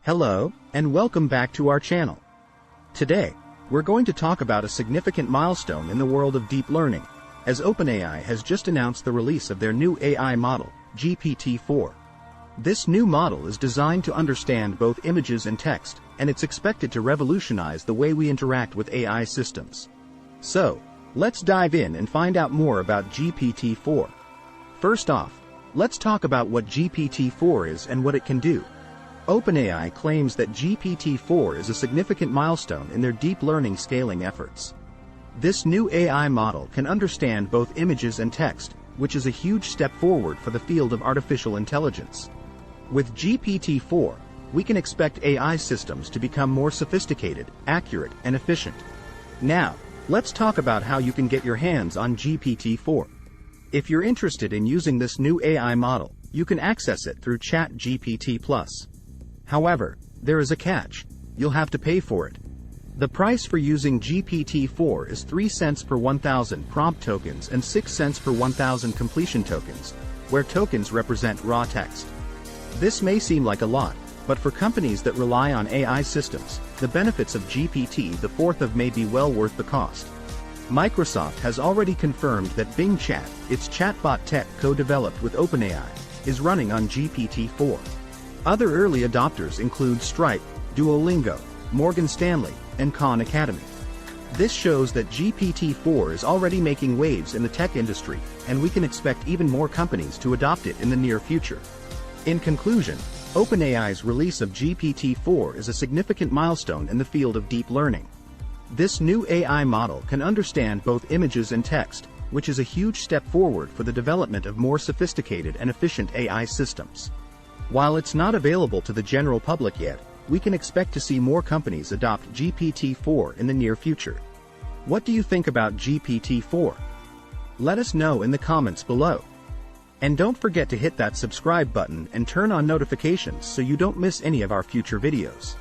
Hello, and welcome back to our channel. Today, we're going to talk about a significant milestone in the world of deep learning, as OpenAI has just announced the release of their new AI model, GPT-4. This new model is designed to understand both images and text, and it's expected to revolutionize the way we interact with AI systems. So, let's dive in and find out more about GPT-4. First off, let's talk about what GPT-4 is and what it can do. OpenAI claims that GPT-4 is a significant milestone in their deep learning scaling efforts. This new AI model can understand both images and text, which is a huge step forward for the field of artificial intelligence. With GPT-4, we can expect AI systems to become more sophisticated, accurate, and efficient. Now, let's talk about how you can get your hands on GPT-4. If you're interested in using this new AI model, you can access it through ChatGPT+. However, there is a catch. You'll have to pay for it. The price for using GPT-4 is 3 cents per 1,000 prompt tokens and 6 cents per 1,000 completion tokens, where tokens represent raw text. This may seem like a lot, but for companies that rely on AI systems, the benefits of GPT-4 may be well worth the cost. Microsoft has already confirmed that Bing Chat, its chatbot tech co-developed with OpenAI, is running on GPT-4. Other early adopters include Stripe, Duolingo, Morgan Stanley, and Khan Academy. This shows that GPT-4 is already making waves in the tech industry, and we can expect even more companies to adopt it in the near future. In conclusion, OpenAI's release of GPT-4 is a significant milestone in the field of deep learning. This new AI model can understand both images and text, which is a huge step forward for the development of more sophisticated and efficient AI systems. While it's not available to the general public yet, we can expect to see more companies adopt GPT-4 in the near future. What do you think about GPT-4? Let us know in the comments below. And don't forget to hit that subscribe button and turn on notifications so you don't miss any of our future videos.